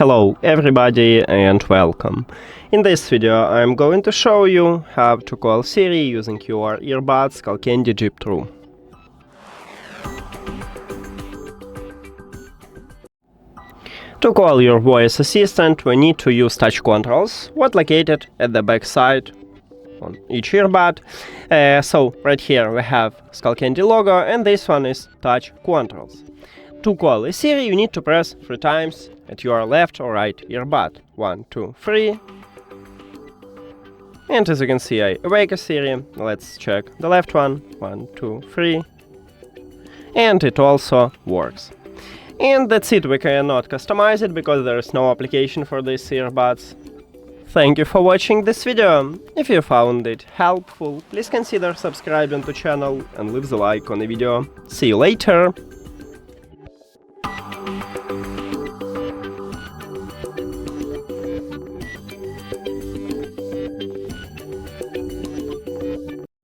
Hello everybody and welcome. In this video I'm going to show you how to call Siri using your earbuds SKULLCANDY Jib True. To call your voice assistant we need to use touch controls, what located at the back side on each earbud. So right here we have SKULLCANDY logo and this one is touch controls. To call a Siri you need to press 3 times at your left or right earbud. 1, 2, 3. And as you can see I awake a Siri. Let's check the left one. 1, 2, 3. And it also works. And that's it, we cannot customize it because there is no application for these earbuds. Thank you for watching this video. If you found it helpful, please consider subscribing to channel and leave the like on the video. See you later!